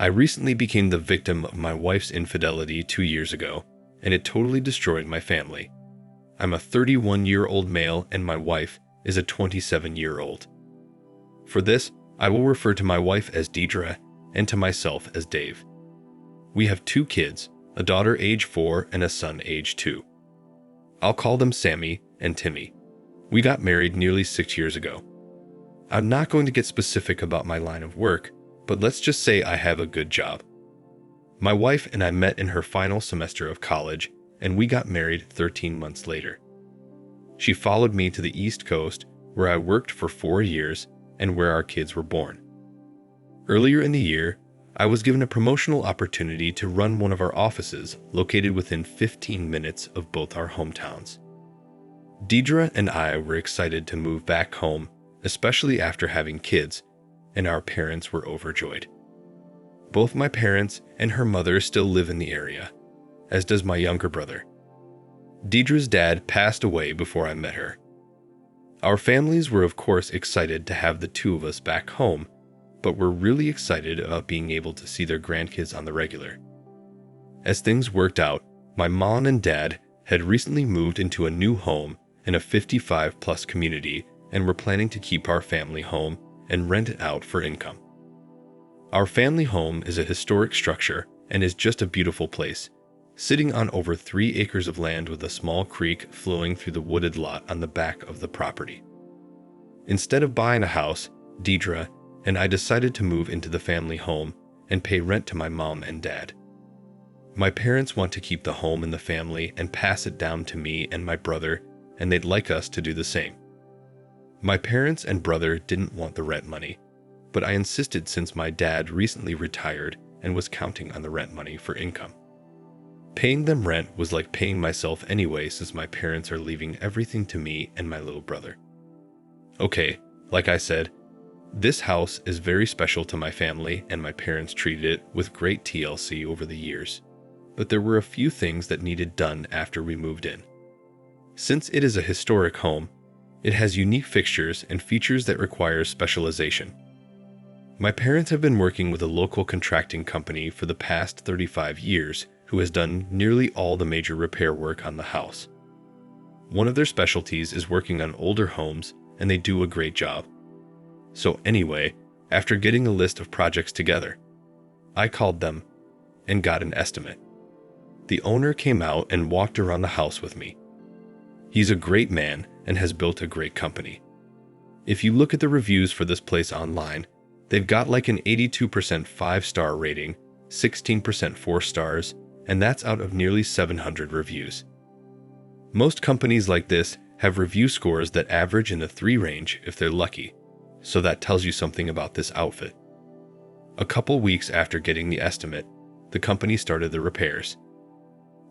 I recently became the victim of my wife's infidelity 2 years ago, and it totally destroyed my family. I'm a 31-year-old male and my wife is a 27-year-old. For this, I will refer to my wife as Deidre and to myself as Dave. We have 2 kids, a daughter age 4 and a son age 2. I'll call them Sammy and Timmy. We got married nearly 6 years ago. I'm not going to get specific about my line of work, but let's just say I have a good job. My wife and I met in her final semester of college, and we got married 13 months later. She followed me to the East Coast, where I worked for 4 years and where our kids were born. Earlier in the year, I was given a promotional opportunity to run one of our offices located within 15 minutes of both our hometowns. Deidre and I were excited to move back home, especially after having kids, and our parents were overjoyed. Both my parents and her mother still live in the area, as does my younger brother. Deidre's dad passed away before I met her. Our families were of course excited to have the 2 of us back home, but were really excited about being able to see their grandkids on the regular. As things worked out, my mom and dad had recently moved into a new home in a 55-plus community and were planning to keep our family home and rent it out for income. Our family home is a historic structure and is just a beautiful place, sitting on over 3 acres of land with a small creek flowing through the wooded lot on the back of the property. Instead of buying a house, Deidre and I decided to move into the family home and pay rent to my mom and dad. My parents want to keep the home in the family and pass it down to me and my brother, and they'd like us to do the same. My parents and brother didn't want the rent money, but I insisted since my dad recently retired and was counting on the rent money for income. Paying them rent was like paying myself anyway since my parents are leaving everything to me and my little brother. Okay, like I said, this house is very special to my family and my parents treated it with great TLC over the years, but there were a few things that needed done after we moved in. Since it is a historic home, it has unique fixtures and features that require specialization. My parents have been working with a local contracting company for the past 35 years who has done nearly all the major repair work on the house. One of their specialties is working on older homes, and they do a great job. So anyway, after getting a list of projects together, I called them and got an estimate. The owner came out and walked around the house with me. He's a great man and has built a great company. If you look at the reviews for this place online, they've got like an 82% 5-star rating, 16% 4 stars, and that's out of nearly 700 reviews. Most companies like this have review scores that average in the 3 range if they're lucky, so that tells you something about this outfit. A couple weeks after getting the estimate, the company started the repairs.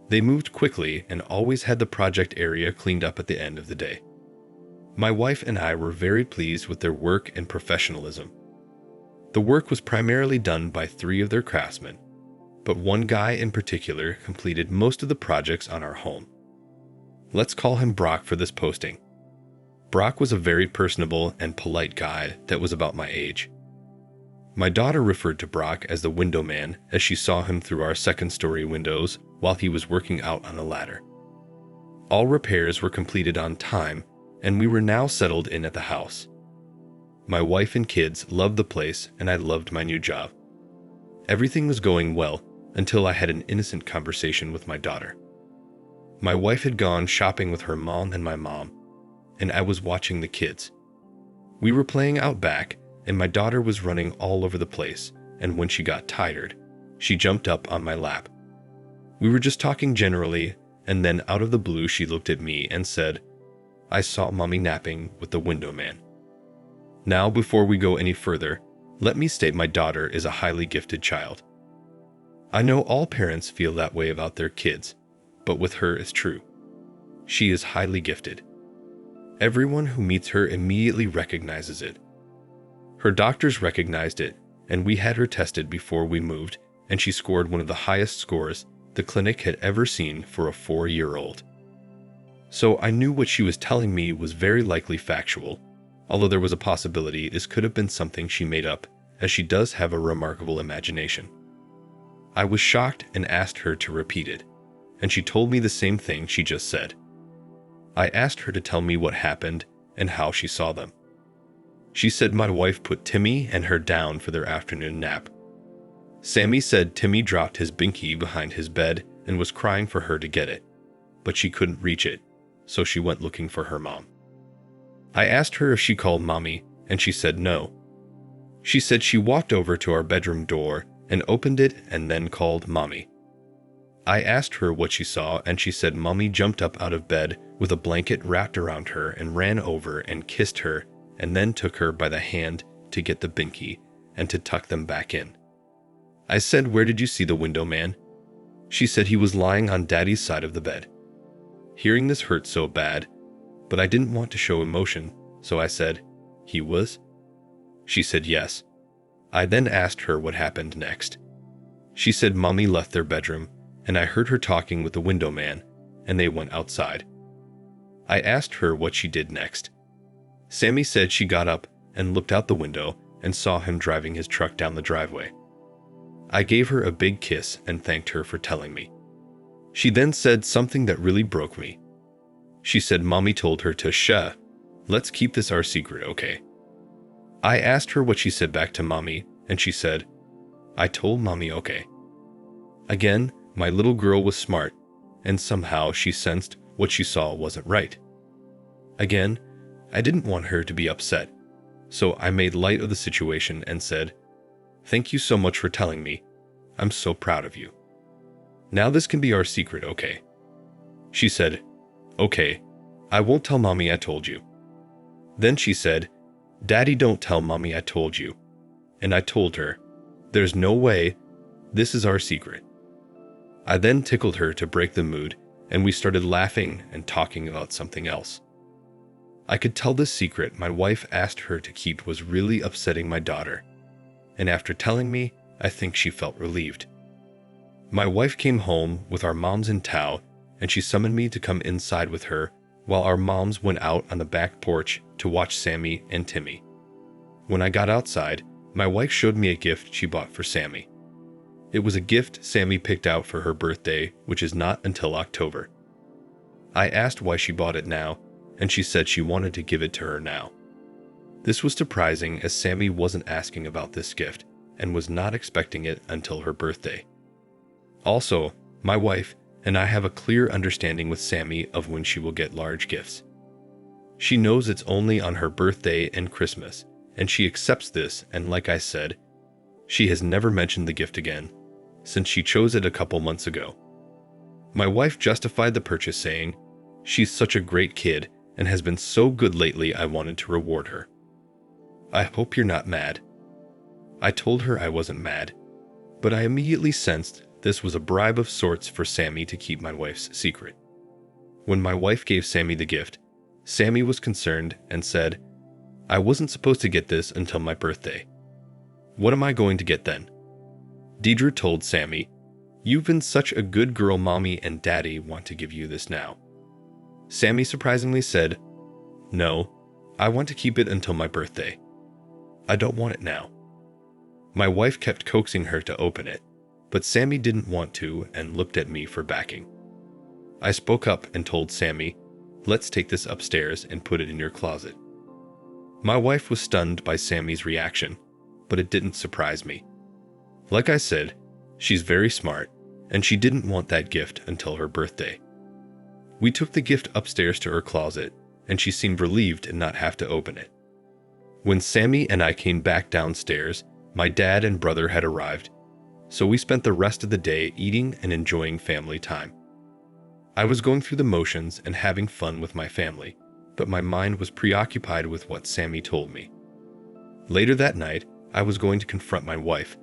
They moved quickly and always had the project area cleaned up at the end of the day. My wife and I were very pleased with their work and professionalism. The work was primarily done by 3 of their craftsmen, but one guy in particular completed most of the projects on our home. Let's call him Brock for this posting. Brock was a very personable and polite guy that was about my age. My daughter referred to Brock as the window man as she saw him through our 2nd-story windows while he was working out on a ladder. All repairs were completed on time, and we were now settled in at the house. My wife and kids loved the place, and I loved my new job. Everything was going well until I had an innocent conversation with my daughter. My wife had gone shopping with her mom and my mom, and I was watching the kids. We were playing out back, and my daughter was running all over the place, and when she got tired, she jumped up on my lap. We were just talking generally, and then out of the blue she looked at me and said, "I saw Mommy napping with the window man." Now, before we go any further, let me state my daughter is a highly gifted child. I know all parents feel that way about their kids, but with her it's true. She is highly gifted. Everyone who meets her immediately recognizes it. Her doctors recognized it, and we had her tested before we moved, and she scored one of the highest scores the clinic had ever seen for a 4-year-old. So I knew what she was telling me was very likely factual, although there was a possibility this could have been something she made up, as she does have a remarkable imagination. I was shocked and asked her to repeat it, and she told me the same thing she just said. I asked her to tell me what happened and how she saw them. She said my wife put Timmy and her down for their afternoon nap. Sammy said Timmy dropped his binky behind his bed and was crying for her to get it, but she couldn't reach it, so she went looking for her mom. I asked her if she called mommy, and she said no. She said she walked over to our bedroom door and opened it and then called mommy. I asked her what she saw, and she said mommy jumped up out of bed with a blanket wrapped around her and ran over and kissed her and then took her by the hand to get the binky and to tuck them back in. I said, "Where did you see the window man?" She said he was lying on daddy's side of the bed. Hearing this hurt so bad, but I didn't want to show emotion, so I said, "He was?" She said yes. I then asked her what happened next. She said mommy left their bedroom, and I heard her talking with the window man, and they went outside. I asked her what she did next. Sammy said she got up and looked out the window and saw him driving his truck down the driveway. I gave her a big kiss and thanked her for telling me. She then said something that really broke me. She said mommy told her to shh, let's keep this our secret, okay? I asked her what she said back to mommy, and she said, I told mommy okay. Again, my little girl was smart, and somehow she sensed what she saw wasn't right. Again, I didn't want her to be upset, so I made light of the situation and said, thank you so much for telling me. I'm so proud of you. Now this can be our secret, okay? She said, okay, I won't tell mommy I told you. Then she said, Daddy, don't tell mommy I told you. And I told her, there's no way, this is our secret. I then tickled her to break the mood, and we started laughing and talking about something else. I could tell this secret my wife asked her to keep was really upsetting my daughter, and after telling me, I think she felt relieved. My wife came home with our moms in tow, and she summoned me to come inside with her while our moms went out on the back porch to watch Sammy and Timmy. When I got outside, my wife showed me a gift she bought for Sammy. It was a gift Sammy picked out for her birthday, which is not until October. I asked why she bought it now, and she said she wanted to give it to her now. This was surprising as Sammy wasn't asking about this gift and was not expecting it until her birthday. Also, my wife and I have a clear understanding with Sammy of when she will get large gifts. She knows it's only on her birthday and Christmas, and she accepts this, and like I said, she has never mentioned the gift again since she chose it a couple months ago. My wife justified the purchase saying, she's such a great kid and has been so good lately, I wanted to reward her. I hope you're not mad. I told her I wasn't mad, but I immediately sensed this was a bribe of sorts for Sammy to keep my wife's secret. When my wife gave Sammy the gift, Sammy was concerned and said, I wasn't supposed to get this until my birthday. What am I going to get then? Deidre told Sammy, you've been such a good girl, mommy and daddy want to give you this now. Sammy surprisingly said, no, I want to keep it until my birthday. I don't want it now. My wife kept coaxing her to open it, but Sammy didn't want to and looked at me for backing. I spoke up and told Sammy, let's take this upstairs and put it in your closet. My wife was stunned by Sammy's reaction, but it didn't surprise me. Like I said, she's very smart, and she didn't want that gift until her birthday. We took the gift upstairs to her closet, and she seemed relieved to not have to open it. When Sammy and I came back downstairs, my dad and brother had arrived, so we spent the rest of the day eating and enjoying family time. I was going through the motions and having fun with my family, but my mind was preoccupied with what Sammy told me. Later that night, I was going to confront my wife,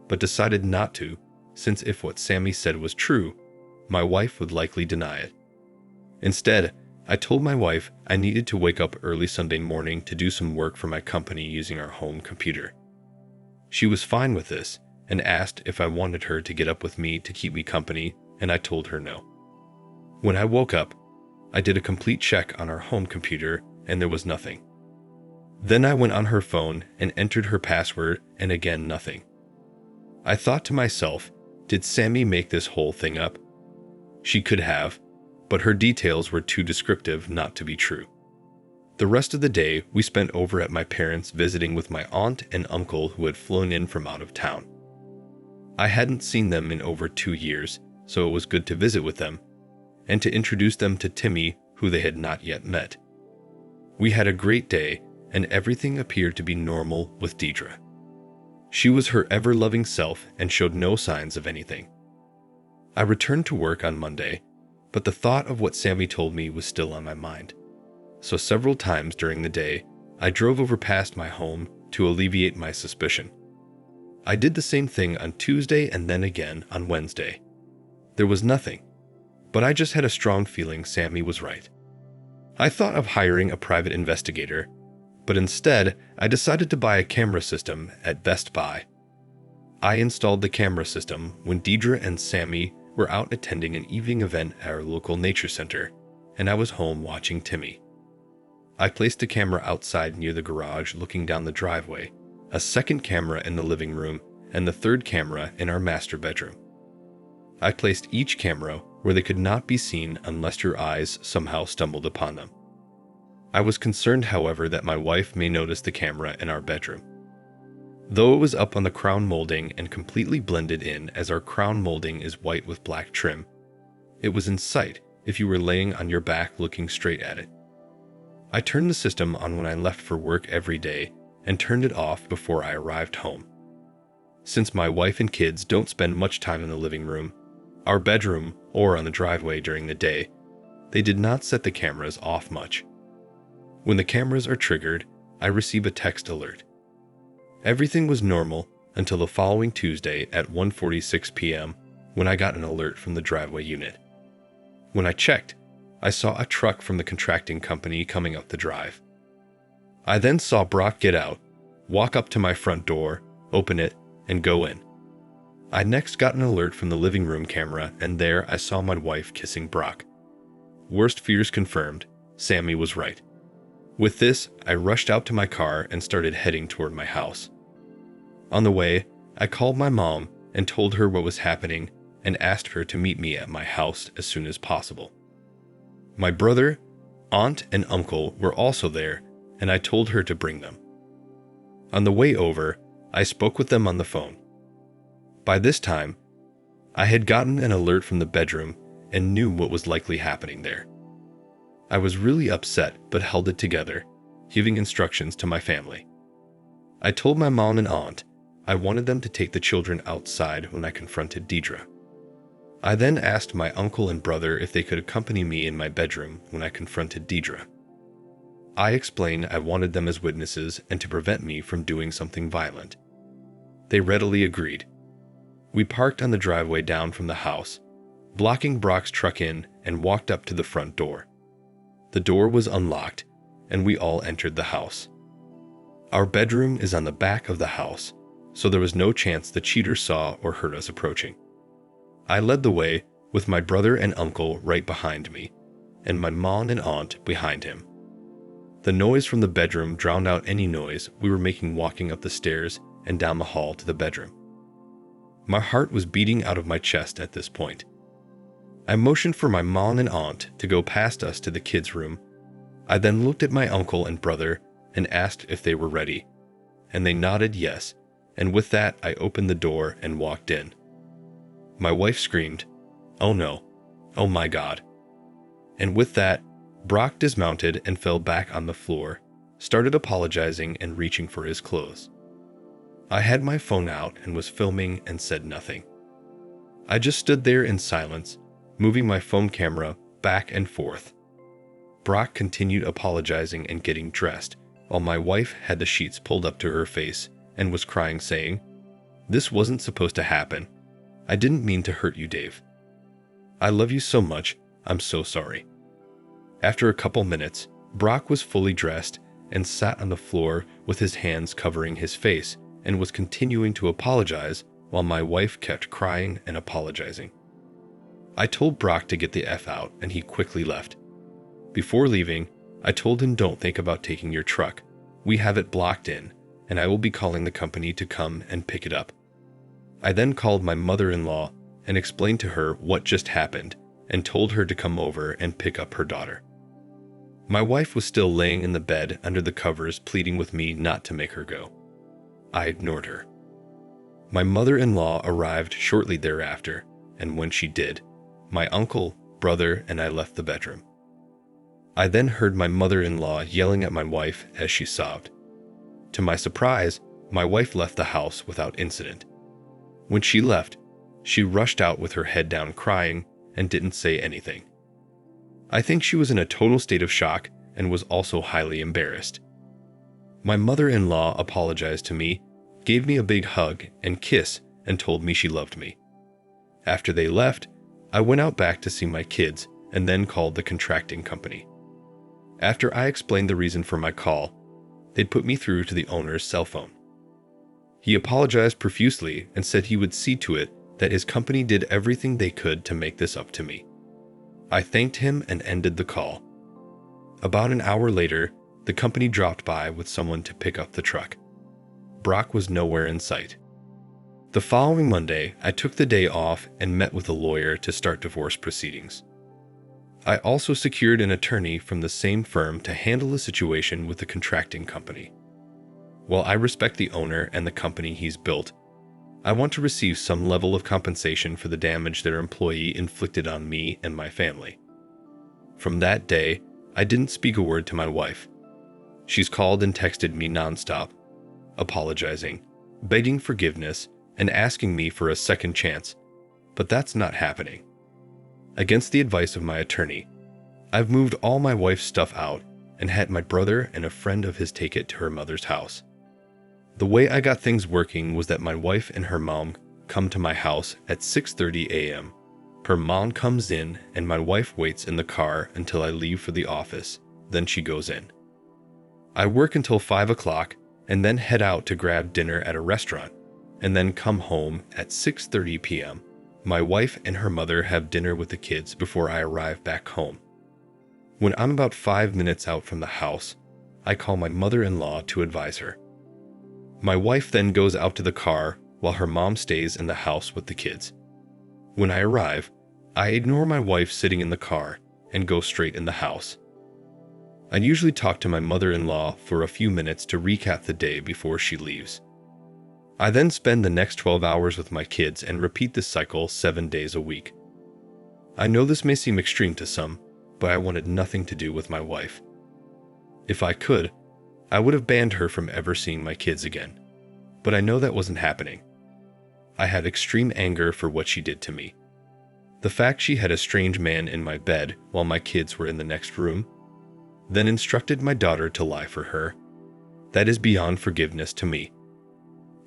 but decided not to, since if what Sammy said was true, my wife would likely deny it. Instead, I told my wife I needed to wake up early Sunday morning to do some work for my company using our home computer. She was fine with this and asked if I wanted her to get up with me to keep me company, and I told her no. When I woke up, I did a complete check on our home computer and there was nothing. Then I went on her phone and entered her password and again nothing. I thought to myself, Did Sammy make this whole thing up? She could have, but her details were too descriptive not to be true. The rest of the day we spent over at my parents' visiting with my aunt and uncle who had flown in from out of town. I hadn't seen them in over 2 years, so it was good to visit with them, and to introduce them to Timmy, who they had not yet met. We had a great day, and everything appeared to be normal with Deidre. She was her ever-loving self and showed no signs of anything. I returned to work on Monday, but the thought of what Sammy told me was still on my mind. So several times during the day, I drove over past my home to alleviate my suspicion. I did the same thing on Tuesday and then again on Wednesday. There was nothing, but I just had a strong feeling Sammy was right. I thought of hiring a private investigator, but instead I decided to buy a camera system at Best Buy. I installed the camera system when Deidre and Sammy were out attending an evening event at our local nature center, and I was home watching Timmy. I placed the camera outside near the garage looking down the driveway, a second camera in the living room, and the third camera in our master bedroom. I placed each camera where they could not be seen unless your eyes somehow stumbled upon them. I was concerned, however, that my wife may notice the camera in our bedroom. Though it was up on the crown molding and completely blended in as our crown molding is white with black trim, it was in sight if you were laying on your back looking straight at it. I turned the system on when I left for work every day and turned it off before I arrived home. Since my wife and kids don't spend much time in the living room, our bedroom, or on the driveway during the day, they did not set the cameras off much. When the cameras are triggered, I receive a text alert. Everything was normal until the following Tuesday at 1:46 p.m. when I got an alert from the driveway unit. When I checked, I saw a truck from the contracting company coming up the drive. I then saw Brock get out, walk up to my front door, open it, and go in. I next got an alert from the living room camera, and there I saw my wife kissing Brock. Worst fears confirmed, Sammy was right. With this, I rushed out to my car and started heading toward my house. On the way, I called my mom and told her what was happening and asked her to meet me at my house as soon as possible. My brother, aunt, and uncle were also there, and I told her to bring them. On the way over, I spoke with them on the phone. By this time, I had gotten an alert from the bedroom and knew what was likely happening there. I was really upset but held it together, giving instructions to my family. I told my mom and aunt I wanted them to take the children outside when I confronted Deidre. I then asked my uncle and brother if they could accompany me in my bedroom when I confronted Deidre. I explained I wanted them as witnesses and to prevent me from doing something violent. They readily agreed. We parked on the driveway down from the house, blocking Brock's truck in, and walked up to the front door. The door was unlocked, and we all entered the house. Our bedroom is on the back of the house, so there was no chance the cheater saw or heard us approaching. I led the way, with my brother and uncle right behind me, and my mom and aunt behind him. The noise from the bedroom drowned out any noise we were making walking up the stairs and down the hall to the bedroom. My heart was beating out of my chest at this point. I motioned for my mom and aunt to go past us to the kids' room. I then looked at my uncle and brother and asked if they were ready, and they nodded yes, and with that I opened the door and walked in. My wife screamed, "Oh no, oh my God." And with that, Brock dismounted and fell back on the floor, started apologizing and reaching for his clothes. I had my phone out and was filming and said nothing. I just stood there in silence, moving my phone camera back and forth. Brock continued apologizing and getting dressed, while my wife had the sheets pulled up to her face and was crying, saying, "This wasn't supposed to happen. I didn't mean to hurt you, Dave. I love you so much, I'm so sorry." After a couple minutes, Brock was fully dressed and sat on the floor with his hands covering his face and was continuing to apologize while my wife kept crying and apologizing. I told Brock to get the F out and he quickly left. Before leaving, I told him, "Don't think about taking your truck. We have it blocked in, and I will be calling the company to come and pick it up." I then called my mother-in-law and explained to her what just happened and told her to come over and pick up her daughter. My wife was still laying in the bed under the covers, pleading with me not to make her go. I ignored her. My mother-in-law arrived shortly thereafter, and when she did, my uncle, brother, and I left the bedroom. I then heard my mother-in-law yelling at my wife as she sobbed. To my surprise, my wife left the house without incident. When she left, she rushed out with her head down crying and didn't say anything. I think she was in a total state of shock and was also highly embarrassed. My mother-in-law apologized to me, gave me a big hug and kiss, and told me she loved me. After they left, I went out back to see my kids and then called the contracting company. After I explained the reason for my call, they'd put me through to the owner's cell phone. He apologized profusely and said he would see to it that his company did everything they could to make this up to me. I thanked him and ended the call. About an hour later, the company dropped by with someone to pick up the truck. Brock was nowhere in sight. The following Monday, I took the day off and met with a lawyer to start divorce proceedings. I also secured an attorney from the same firm to handle the situation with the contracting company. While I respect the owner and the company he's built, I want to receive some level of compensation for the damage their employee inflicted on me and my family. From that day, I didn't speak a word to my wife. She's called and texted me nonstop, apologizing, begging forgiveness, and asking me for a second chance, but that's not happening. Against the advice of my attorney, I've moved all my wife's stuff out and had my brother and a friend of his take it to her mother's house. The way I got things working was that my wife and her mom come to my house at 6:30 a.m. Her mom comes in and my wife waits in the car until I leave for the office, then she goes in. I work until 5 o'clock and then head out to grab dinner at a restaurant, and then come home at 6:30 p.m. My wife and her mother have dinner with the kids before I arrive back home. When I'm about 5 minutes out from the house, I call my mother-in-law to advise her. My wife then goes out to the car while her mom stays in the house with the kids. When I arrive, I ignore my wife sitting in the car and go straight in the house. I usually talk to my mother-in-law for a few minutes to recap the day before she leaves. I then spend the next 12 hours with my kids and repeat this cycle 7 days a week. I know this may seem extreme to some, but I wanted nothing to do with my wife. If I could, I would have banned her from ever seeing my kids again, but I know that wasn't happening. I had extreme anger for what she did to me. The fact she had a strange man in my bed while my kids were in the next room, then instructed my daughter to lie for her, that is beyond forgiveness to me.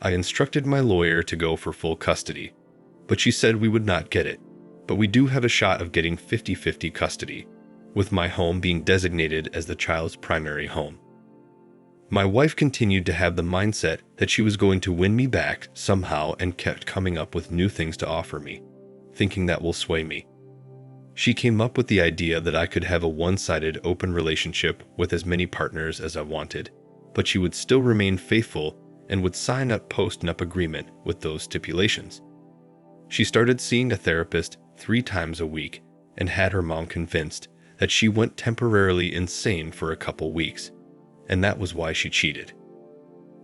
I instructed my lawyer to go for full custody, but she said we would not get it, but we do have a shot of getting 50-50 custody, with my home being designated as the child's primary home. My wife continued to have the mindset that she was going to win me back somehow and kept coming up with new things to offer me, thinking that will sway me. She came up with the idea that I could have a one-sided open relationship with as many partners as I wanted, but she would still remain faithful and would sign a post-nup agreement with those stipulations. She started seeing a therapist 3 times a week and had her mom convinced that she went temporarily insane for a couple weeks, and that was why she cheated.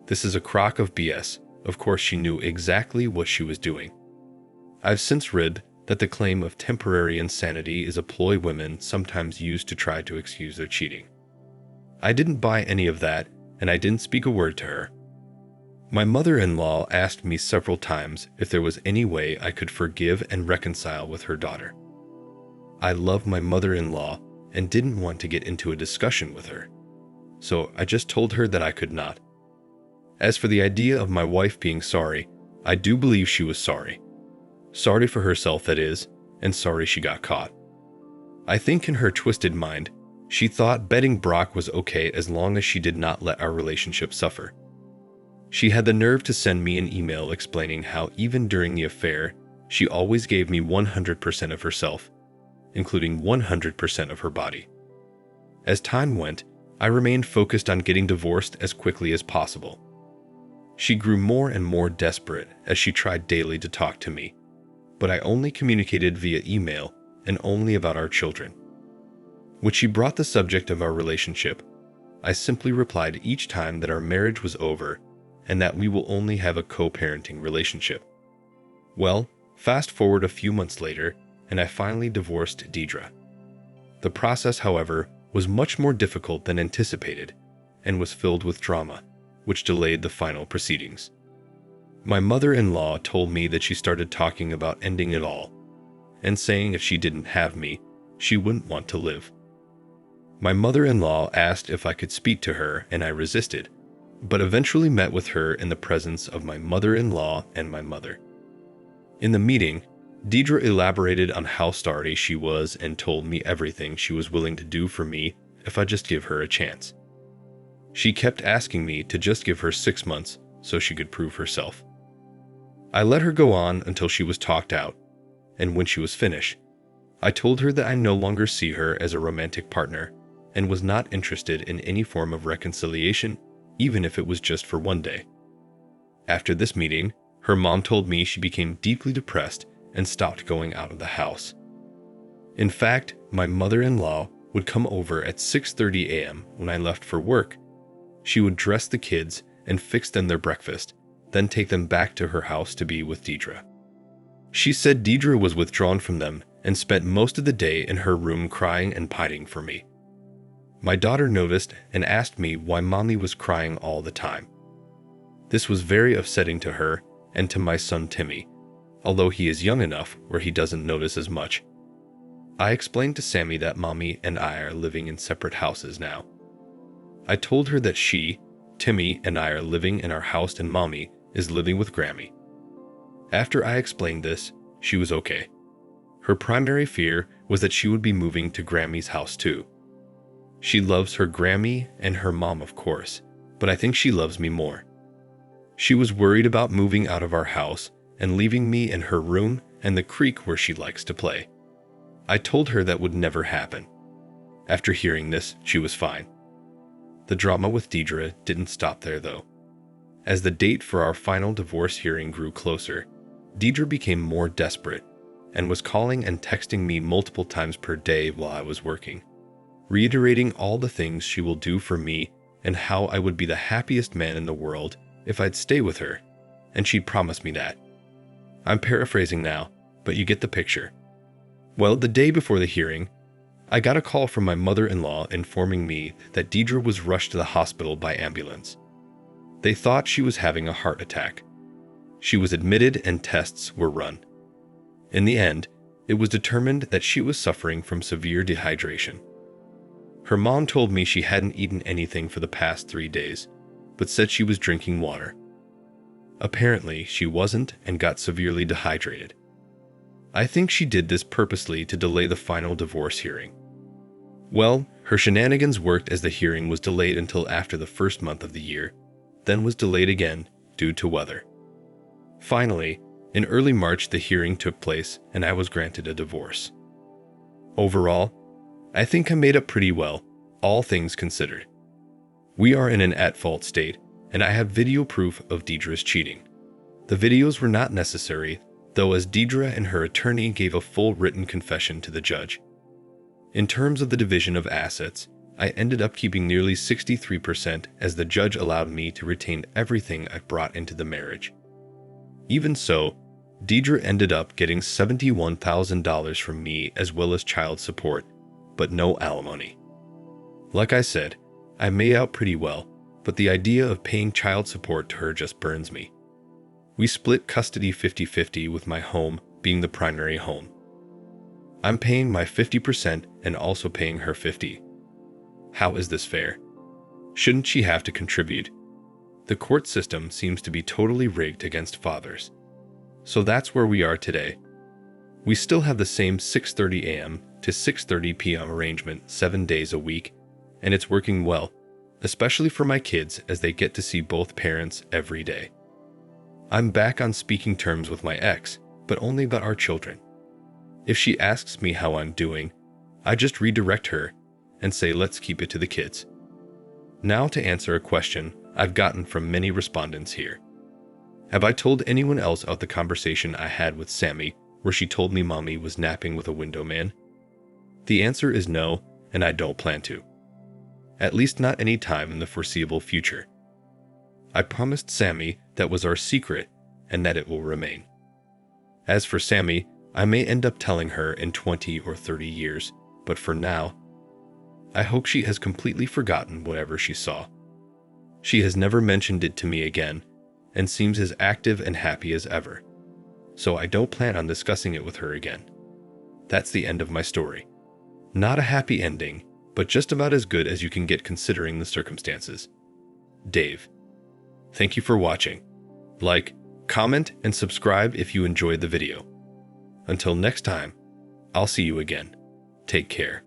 This is a crock of BS. Of course, she knew exactly what she was doing. I've since read that the claim of temporary insanity is a ploy women sometimes use to try to excuse their cheating. I didn't buy any of that, and I didn't speak a word to her. My mother-in-law asked me several times if there was any way I could forgive and reconcile with her daughter. I love my mother-in-law and didn't want to get into a discussion with her, so I just told her that I could not. As for the idea of my wife being sorry, I do believe she was sorry. Sorry for herself, that is, and sorry she got caught. I think in her twisted mind, she thought betting Brock was okay as long as she did not let our relationship suffer. She had the nerve to send me an email explaining how even during the affair, she always gave me 100% of herself, including 100% of her body. As time went, I remained focused on getting divorced as quickly as possible. She grew more and more desperate as she tried daily to talk to me, but I only communicated via email and only about our children. When she brought the subject of our relationship, I simply replied each time that our marriage was over and that we will only have a co-parenting relationship. Well, fast forward a few months later, and I finally divorced Deidre. The process, however, was much more difficult than anticipated and was filled with drama, which delayed the final proceedings. My mother-in-law told me that she started talking about ending it all and saying if she didn't have me, she wouldn't want to live. My mother-in-law asked if I could speak to her, and I resisted, but eventually met with her in the presence of my mother-in-law and my mother. In the meeting, Deidre elaborated on how sorry she was and told me everything she was willing to do for me if I just give her a chance. She kept asking me to just give her 6 months so she could prove herself. I let her go on until she was talked out, and when she was finished, I told her that I no longer see her as a romantic partner and was not interested in any form of reconciliation, even if it was just for one day. After this meeting, her mom told me she became deeply depressed and stopped going out of the house. In fact, my mother-in-law would come over at 6:30 a.m. when I left for work. She would dress the kids and fix them their breakfast, then take them back to her house to be with Deidre. She said Deidre was withdrawn from them and spent most of the day in her room crying and pining for me. My daughter noticed and asked me why mommy was crying all the time. This was very upsetting to her and to my son Timmy, although he is young enough where he doesn't notice as much. I explained to Sammy that mommy and I are living in separate houses now. I told her that she, Timmy, and I are living in our house and mommy is living with Grammy. After I explained this, she was okay. Her primary fear was that she would be moving to Grammy's house too. She loves her Grammy and her mom, of course, but I think she loves me more. She was worried about moving out of our house and leaving me in her room and the creek where she likes to play. I told her that would never happen. After hearing this, she was fine. The drama with Deidre didn't stop there though. As the date for our final divorce hearing grew closer, Deidre became more desperate and was calling and texting me multiple times per day while I was working, reiterating all the things she will do for me and how I would be the happiest man in the world if I'd stay with her, and she'd promised me that. I'm paraphrasing now, but you get the picture. Well, the day before the hearing, I got a call from my mother-in-law informing me that Deidre was rushed to the hospital by ambulance. They thought she was having a heart attack. She was admitted and tests were run. In the end, it was determined that she was suffering from severe dehydration. Her mom told me she hadn't eaten anything for the past 3 days, but said she was drinking water. Apparently, she wasn't and got severely dehydrated. I think she did this purposely to delay the final divorce hearing. Well, her shenanigans worked as the hearing was delayed until after the first month of the year, then was delayed again due to weather. Finally, in early March, the hearing took place and I was granted a divorce. Overall, I think I made up pretty well, all things considered. We are in an at-fault state, and I have video proof of Deidre's cheating. The videos were not necessary, though, as Deidre and her attorney gave a full written confession to the judge. In terms of the division of assets, I ended up keeping nearly 63% as the judge allowed me to retain everything I brought into the marriage. Even so, Deidre ended up getting $71,000 from me as well as child support, but no alimony. Like I said, I made out pretty well, but the idea of paying child support to her just burns me. We split custody 50-50 with my home being the primary home. I'm paying my 50% and also paying her 50%. How is this fair? Shouldn't she have to contribute? The court system seems to be totally rigged against fathers. So that's where we are today. We still have the same 6:30 a.m. to 6:30 p.m. arrangement 7 days a week, and it's working well, especially for my kids as they get to see both parents every day. I'm back on speaking terms with my ex, but only about our children. If she asks me how I'm doing, I just redirect her and say let's keep it to the kids. Now to answer a question I've gotten from many respondents here. Have I told anyone else about the conversation I had with Sammy where she told me mommy was napping with a window man? The answer is no, and I don't plan to. At least not any time in the foreseeable future. I promised Sammy that was our secret and that it will remain. As for Sammy, I may end up telling her in 20 or 30 years, but for now, I hope she has completely forgotten whatever she saw. She has never mentioned it to me again and seems as active and happy as ever, so I don't plan on discussing it with her again. That's the end of my story. Not a happy ending, but just about as good as you can get considering the circumstances. Dave. Thank you for watching. Like, comment, and subscribe if you enjoyed the video. Until next time, I'll see you again. Take care.